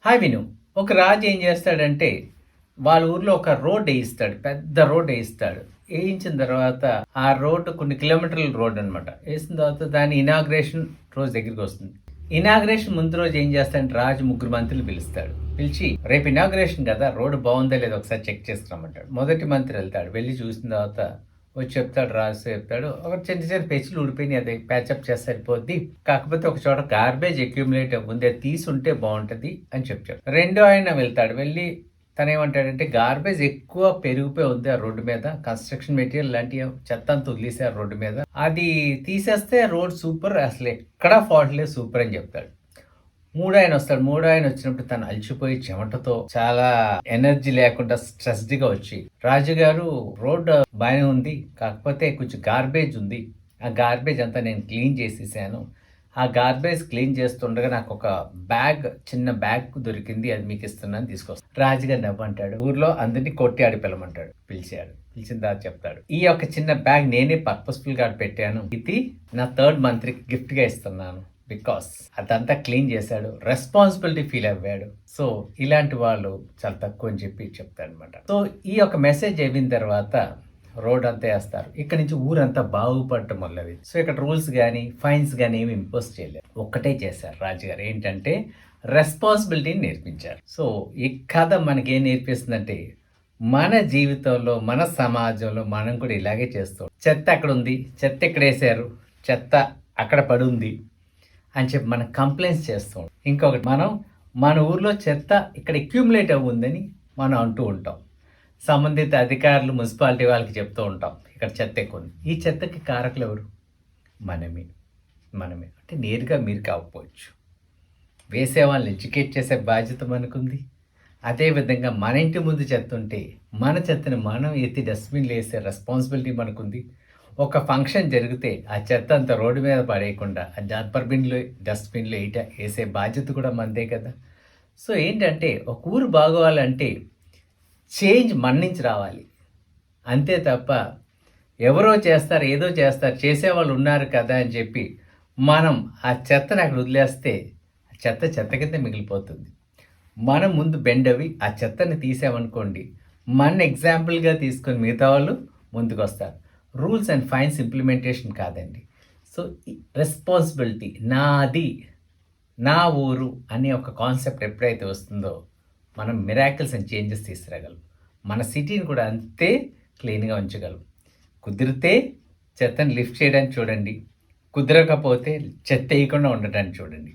Hi విను. ఒక రాజు ఏం చేస్తాడంటే, వాళ్ళ ఊర్లో ఒక రోడ్ ఏయిస్తాడు. పెద్ద రోడ్ ఏయిస్తాడు. ఏయించిన తర్వాత ఆ రోడ్ కొన్ని కిలోమీటర్ల రోడ్ అనమాట. ఏసిన తర్వాత దాని ఇనాగ్రేషన్ రోజు దగ్గరికొస్తుంది. ఇనాగ్రేషన్ ముందు రోజు ఏం చేస్తాడంటే రాజు ముగ్గురు మంత్రులు పిలుస్తాడు. పిలిచి రేపు ఇనాగ్రేషన్ కదా, రోడ్డు బాగుందా లేదో ఒకసారి చెక్ చేసుకురమ్మంటాడు. మొదటి మంత్రి వెళ్తాడు. వెళ్ళి చూసిన తర్వాత వచ్చి చెప్తాడు, రాజు చెప్తాడు, ఒక చిన్న చిన్న పెచ్చులు ఊడిపోయినాయి, అది ప్యాచప్ చేస్తే సరిపోద్ది, కాకపోతే ఒక చోట గార్బేజ్ అక్యూములేట్ ఉంది, అది తీసుంటే బాగుంటుంది అని చెప్తాడు. రెండో ఆయన వెళ్తాడు. వెళ్ళి తను ఏమంటాడంటే గార్బేజ్ ఎక్కువ పెరిగిపోయి ఉంది ఆ రోడ్డు మీద, కన్స్ట్రక్షన్ మెటీరియల్ లాంటి చెత్త అంతా వదిలేసారు రోడ్డు మీద, అది తీసేస్తే రోడ్ సూపర్, అసలు ఎక్కడా ఫాల్ట్ లేదు, సూపర్ అని చెప్తాడు. మూడాయన వస్తాడు. మూడాయన వచ్చినప్పుడు తను అలసిపోయి చెమటతో చాలా ఎనర్జీ లేకుండా స్ట్రెస్డ్గా వచ్చి, రాజుగారు రోడ్ బాగానే ఉంది, కాకపోతే కొంచెం గార్బేజ్ ఉంది, ఆ గార్బేజ్ అంతా నేను క్లీన్ చేసేసాను, ఆ గార్బేజ్ క్లీన్ చేస్తుండగా నాకు ఒక బ్యాగ్, చిన్న బ్యాగ్ దొరికింది, అది మీకు ఇస్తున్నాను, తీసుకొస్తాను. రాజుగారు నవ్వంటాడు. ఊర్లో అందరినీ కొట్టి ఆడి పిలమంటాడు. పిలిచాడు. పిలిచిన తర్వాత చెప్తాడు, ఈ యొక్క చిన్న బ్యాగ్ నేనే పర్పస్ఫుల్ గా పెట్టాను, ఇది నా థర్డ్ మంత్రికి గిఫ్ట్ గా ఇస్తున్నాను, బికాస్ అదంతా క్లీన్ చేశాడు, రెస్పాన్సిబిలిటీ ఫీల్ అవ్వాడు. సో ఇలాంటి వాళ్ళు చాలా తక్కువ అని చెప్పి చెప్తాడు అనమాట. సో ఈ యొక్క మెసేజ్ అయిన తర్వాత రోడ్ అంతా వేస్తారు. ఇక్కడ నుంచి ఊరంతా బాగుపడటం వల్లవి. సో ఇక్కడ రూల్స్ కానీ ఫైన్స్ కానీ ఏమి ఇంపోజ్ చేయలేదు. ఒక్కటే చేశారు రాజుగారు, ఏంటంటే రెస్పాన్సిబిలిటీని నేర్పించారు. సో ఈ కథ మనకి ఏం నేర్పిస్తుందంటే, మన జీవితంలో మన సమాజంలో మనం కూడా ఇలాగే చేస్తాం. చెత్త అక్కడ ఉంది, చెత్త ఇక్కడ వేసారు, చెత్త అక్కడ పడి ఉంది అని చెప్పి మనం కంప్లైంట్స్ చేస్తాం. ఇంకొకటి, మన ఊర్లో చెత్త ఇక్కడ అక్యూములేట్ అవుందని మనం అంటూ ఉంటాం. సంబంధిత అధికారులు, మున్సిపాలిటీ వాళ్ళకి చెప్తూ ఉంటాం, ఇక్కడ చెత్త ఎక్కువ ఉంది. ఈ చెత్తకి కారకులు ఎవరు? మనమే. అంటే నేరుగా మీరు కాకపోవచ్చు, వేసే వాళ్ళని ఎడ్యుకేట్ చేసే బాధ్యత మనకుంది. అదేవిధంగా మన ఇంటి ముందు చెత్త ఉంటే మన చెత్తని మనం ఎత్తి డస్ట్బిన్లో వేసే రెస్పాన్సిబిలిటీ మనకుంది. ఒక ఫంక్షన్ జరిగితే ఆ చెత్త అంతా రోడ్డు మీద పడేయకుండా ఆ డస్ట్బిన్లో వేసే బాధ్యత కూడా మనదే కదా. సో ఏంటంటే ఒక ఊరు బాగోవాలంటే చేంజ్ మన నుంచి రావాలి, అంతే తప్ప ఎవరో చేస్తారు, ఏదో చేస్తారు, చేసేవాళ్ళు ఉన్నారు కదా అని చెప్పి మనం ఆ చెత్తని అక్కడ వదిలేస్తే చెత్త కింద మిగిలిపోతుంది. మనం ముందు బెండవి ఆ చెత్తని తీసామనుకోండి, మన ఎగ్జాంపుల్గా తీసుకొని మిగతా వాళ్ళు ముందుకు వస్తారు. రూల్స్ అండ్ ఫైన్స్ ఇంప్లిమెంటేషన్ కాదండి. సో రెస్పాన్సిబిలిటీ, నాది, నా ఊరు అనే ఒక కాన్సెప్ట్ ఎప్పుడైతే వస్తుందో మనం మిరాకిల్స్ అండ్ చేంజెస్ తీసుకురాగలం. మన సిటీని కూడా అంతే క్లీన్గా ఉంచగలం. కుదిరితే చెత్తని లిఫ్ట్ చేయడానికి చూడండి, కుదరకపోతే చెత్త వేయకుండా ఉండటానికి చూడండి.